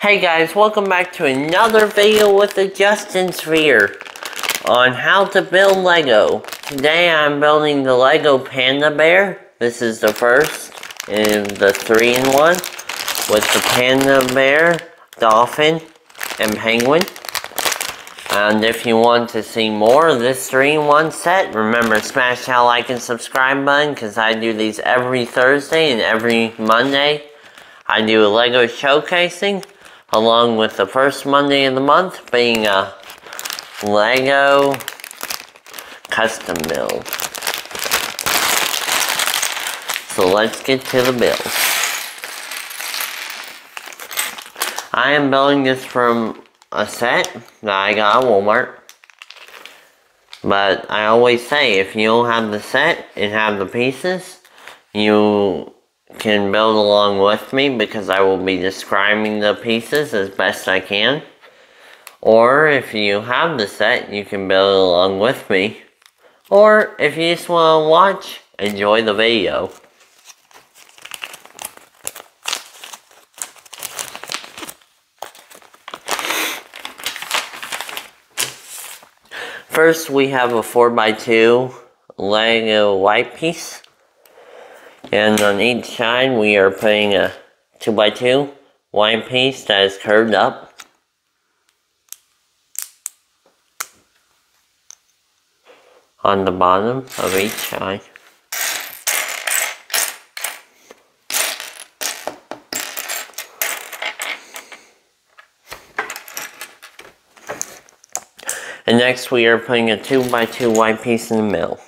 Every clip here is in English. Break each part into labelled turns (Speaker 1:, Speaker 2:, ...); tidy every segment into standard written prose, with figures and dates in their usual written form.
Speaker 1: Hey guys, welcome back to another video with the Justin Sphere on how to build Lego. Today I'm building the LEGO Panda bear. This is the first in the 3-in-1 with the panda bear, dolphin, and penguin. And if you want to see more of this 3-in-1 set, remember smash that like and subscribe button because I do these every Thursday and every Monday. I do a Lego showcasing along with the first Monday of the month being a Lego custom build. So let's get to the build. I am building this from a set that I got at Walmart. But I always say if you don't have the set and have the pieces, you can build along with me because I will be describing the pieces as best I can. Or if you have the set, you can build along with me. Or if you just want to watch, enjoy the video. First we have a 4x2 Lego white piece. And on each side we are putting a 2x2 white piece that is curved up. On the bottom of each side. And next we are putting a 2x2 white piece in the middle.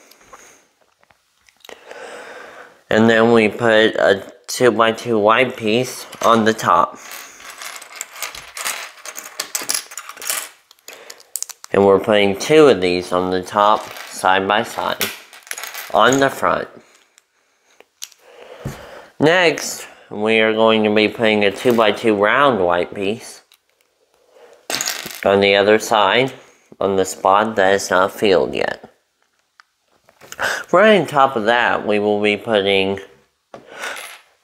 Speaker 1: And then we put a 2x2 white piece on the top. And we're putting two of these on the top, side by side, on the front. Next, we are going to be putting a 2x2 round white piece on the other side, on the spot that is not filled yet. Right on top of that, we will be putting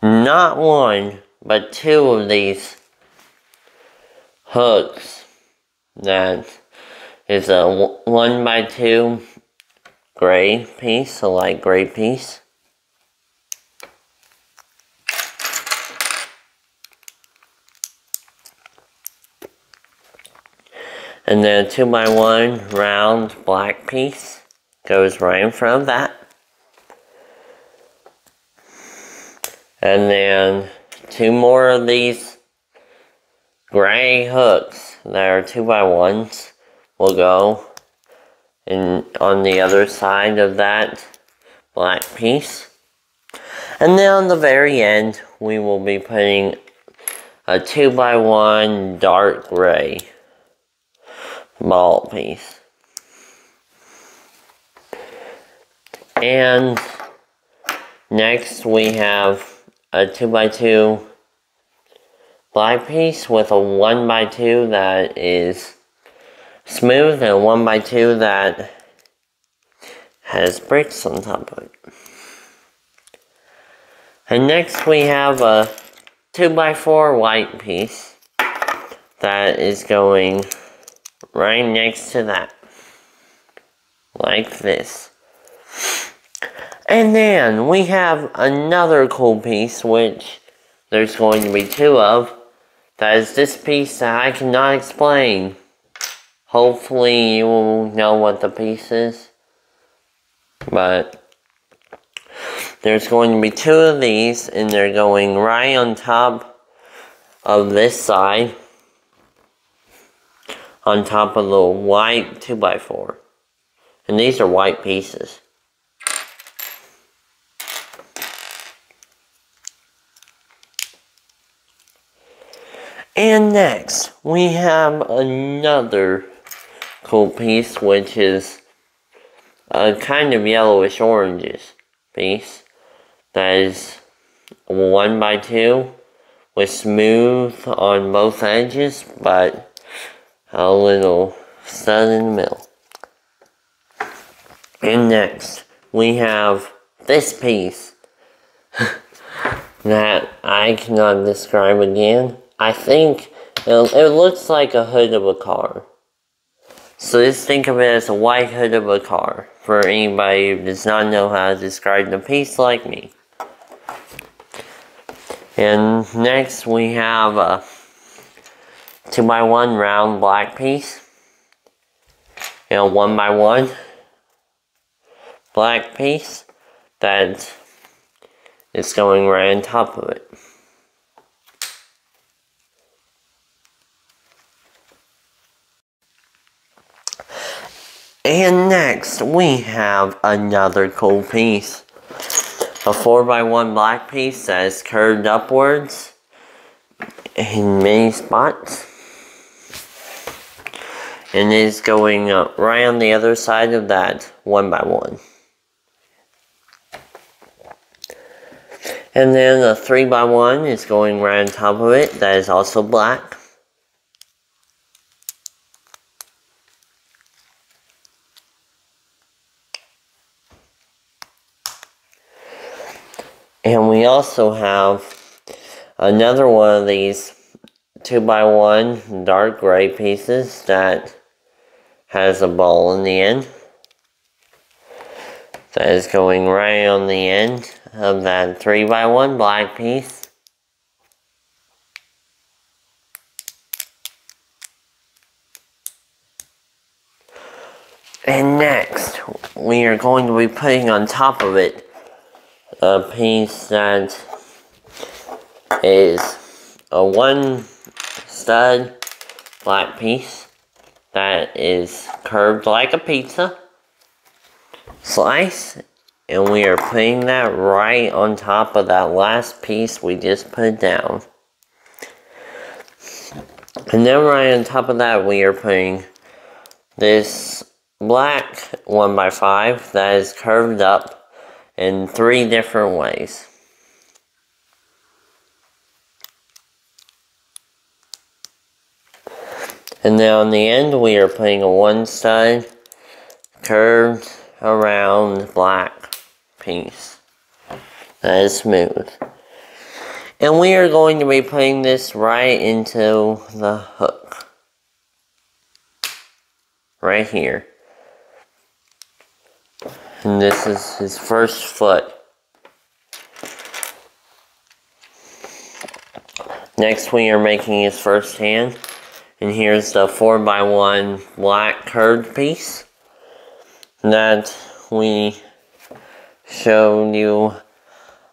Speaker 1: not one, but two of these hooks. That is a 1x2 gray piece, a light gray piece. And then a 2x1 round black piece goes right in front of that. And then two more of these gray hooks that are 2x1s will go in on the other side of that black piece. And then on the very end, we will be putting a 2x1 dark gray ball piece. And next we have a 2x2 black piece with a 1x2 that is smooth and a 1x2 that has bricks on top of it. And next we have a 2x4 white piece that is going right next to that, like this. And then we have another cool piece, which there's going to be two of. That is this piece that I cannot explain. Hopefully you will know what the piece is. But there's going to be two of these, and they're going right on top of this side. On top of the white 2x4. And these are white pieces. And next, we have another cool piece, which is a kind of yellowish oranges piece. That is 1x2 with smooth on both edges, but a little stud in the middle. And next, we have this piece that I cannot describe again. I think It looks like a hood of a car. So just think of it as a white hood of a car for anybody who does not know how to describe the piece like me. And next we have a 2x1 round black piece and a 1x1 black piece that is going right on top of it. And next we have another cool piece. A 4x1 black piece that is curved upwards in many spots. And is going right on the other side of that 1x1. And then a 3x1 is going right on top of it that is also black. And we also have another one of these 2x1 dark gray pieces that has a ball in the end. That is going right on the end of that 3x1 black piece. And next, we are going to be putting on top of it a piece that is a 1 stud black piece that is curved like a pizza slice, and we are putting that right on top of that last piece we just put down. And then right on top of that we are putting this black 1x5 that is curved up in 3 different ways. And then on the end we are putting a 1 stud curved around black piece that is smooth. And we are going to be putting this right into the hook. Right here. And this is his first foot. Next we are making his first hand. And here's the 4x1 black curved piece that we showed you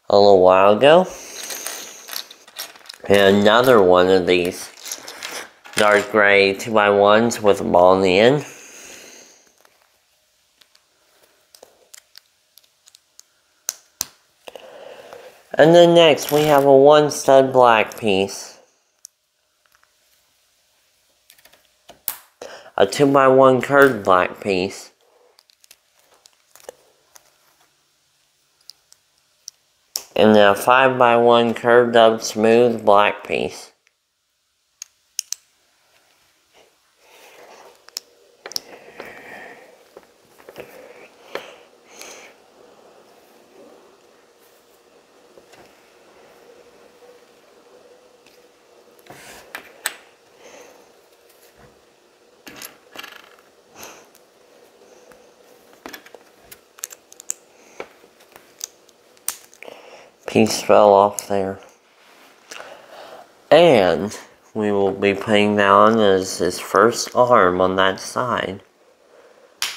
Speaker 1: a little while ago. And another one of these dark gray 2x1s with a ball in the end. And then next we have a 1 stud black piece. A 2x1 curved black piece. And then a 5x1 curved up smooth black piece. Piece fell off there. And we will be putting that on as his first arm on that side.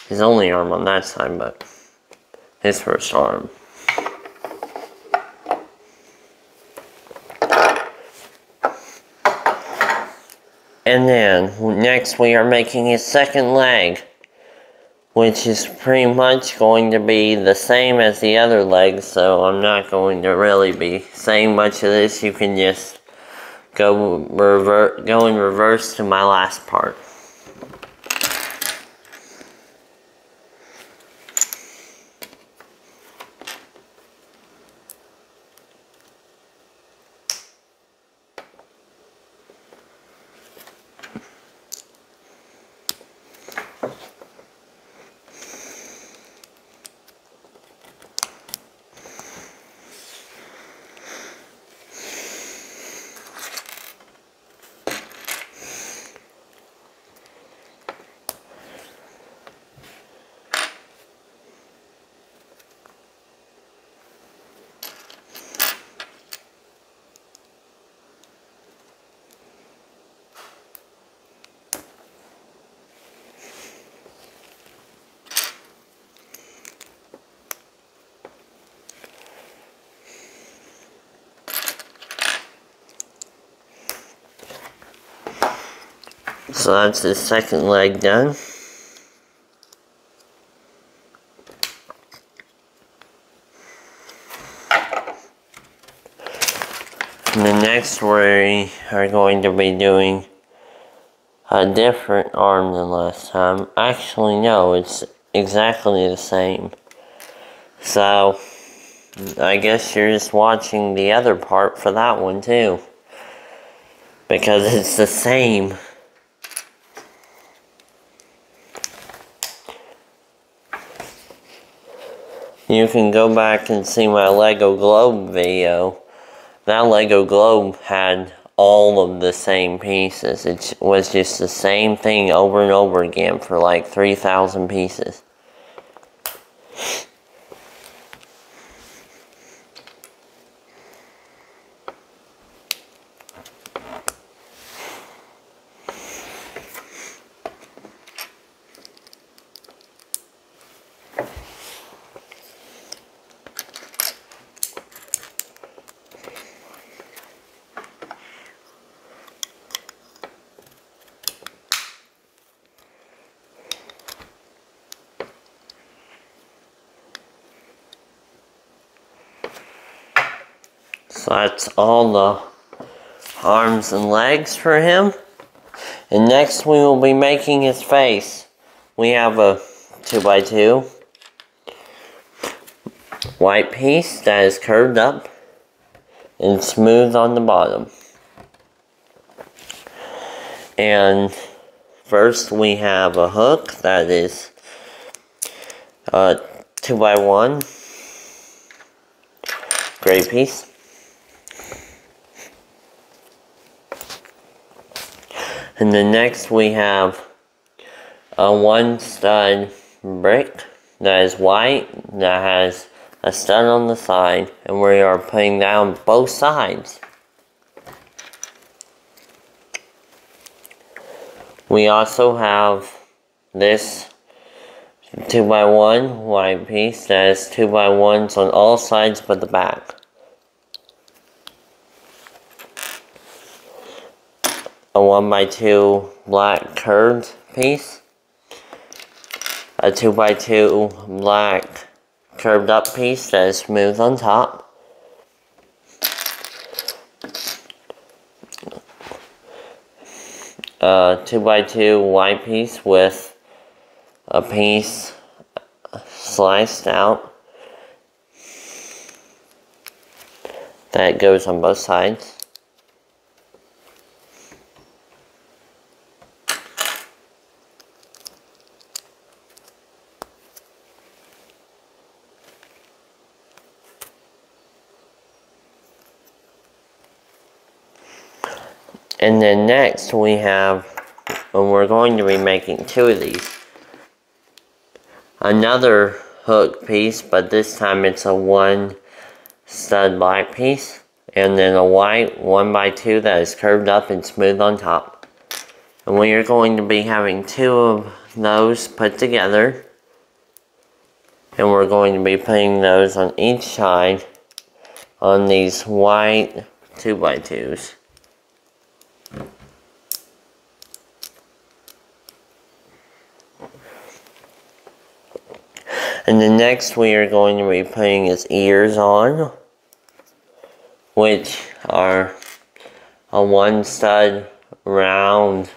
Speaker 1: His only arm on that side, but his first arm. And then next we are making his second leg, which is pretty much going to be the same as the other legs, so I'm not going to really be saying much of this. You can just go in reverse to my last part. So that's the second leg done. And the next we are going to be doing a different arm than last time. Actually, no, it's exactly the same. So, I guess you're just watching the other part for that one too. Because it's the same. You can go back and see my Lego Globe video. That Lego Globe had all of the same pieces. It was just the same thing over and over again for like 3,000 pieces. So that's all the arms and legs for him. And next we will be making his face. We have a 2x2 white piece that is curved up and smooth on the bottom. And first we have a hook that is 2x1 gray piece. And then next we have a 1 stud brick that is white, that has a stud on the side, and we are putting down both sides. We also have this 2x1 white piece that has 2x1s on all sides but the back. A 1x2 black curved piece, a 2x2 black curved up piece that is smooth on top, a 2x2 white piece with a piece sliced out that goes on both sides. And then next we have, and we're going to be making 2 of these, another hook piece, but this time it's a 1 stud black piece, and then a white 1x2 that is curved up and smooth on top. And we are going to be having 2 of those put together, and we're going to be putting those on each side on these white 2x2s. And then next we are going to be putting his ears on, which are a 1 stud round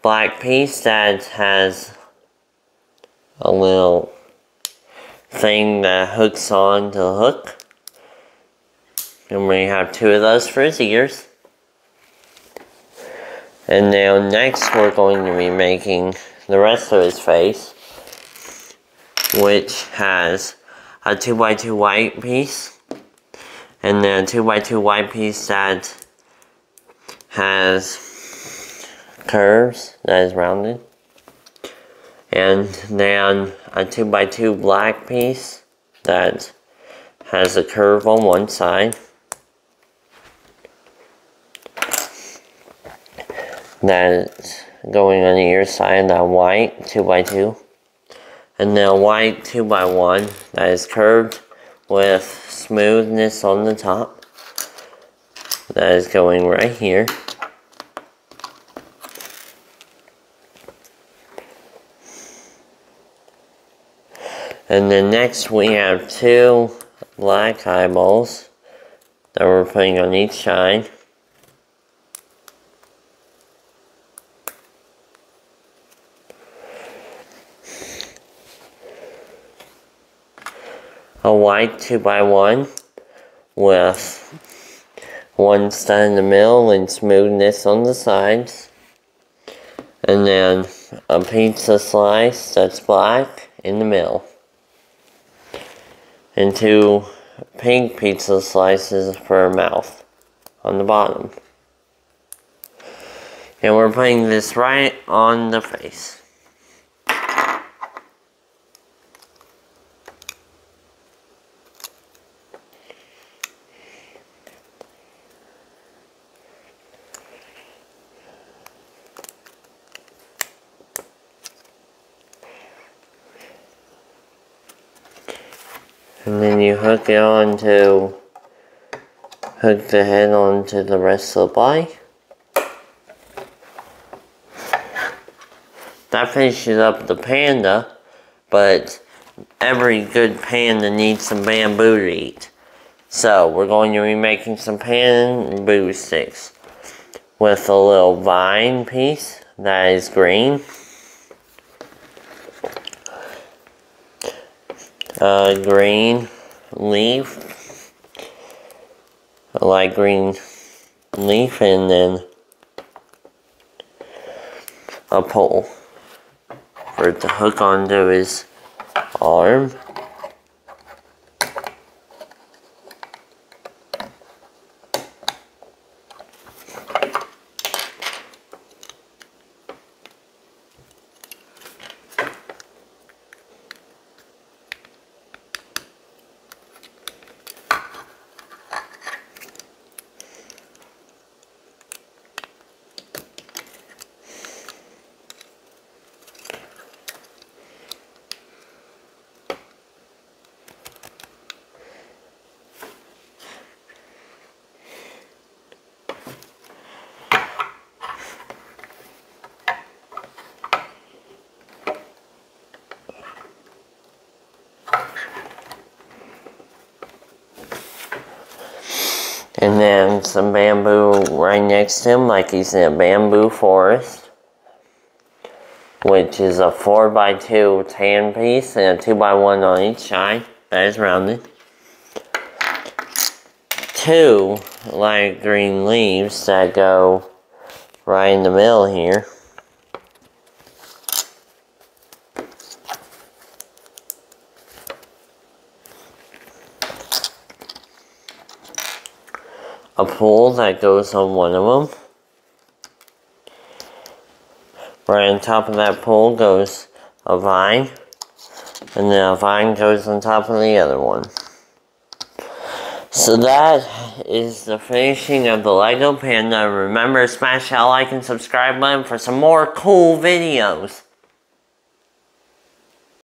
Speaker 1: black piece that has a little thing that hooks on to the hook. And we have 2 of those for his ears. And now next we're going to be making the rest of his face, which has a 2x2 white piece, and then a 2x2 white piece that has curves, that is rounded, and then a 2x2 black piece that has a curve on one side, that's going on the ear side, that white 2x2. And then a white 2x1 that is curved with smoothness on the top. That is going right here. And then next we have 2 black eyeballs that we're putting on each side. A white 2x1 with 1 stud in the middle and smoothness on the sides. And then a pizza slice that's black in the middle. And 2 pink pizza slices for a mouth on the bottom. And we're putting this right on the face. And then you hook the head onto the rest of the body. That finishes up the panda, but every good panda needs some bamboo to eat. So we're going to be making some bamboo sticks with a little vine piece that is green. Green leaf, a light green leaf, and then a pole for it to hook onto his arm. And then some bamboo right next to him, like he's in a bamboo forest, which is a 4x2 tan piece and a 2x1 on each side that is rounded. 2 light green leaves that go right in the middle here. A pole that goes on one of them. Right on top of that pole goes a vine, and then a vine goes on top of the other one. So that is the finishing of the LEGO Panda. Remember to smash that like and subscribe button for some more cool videos.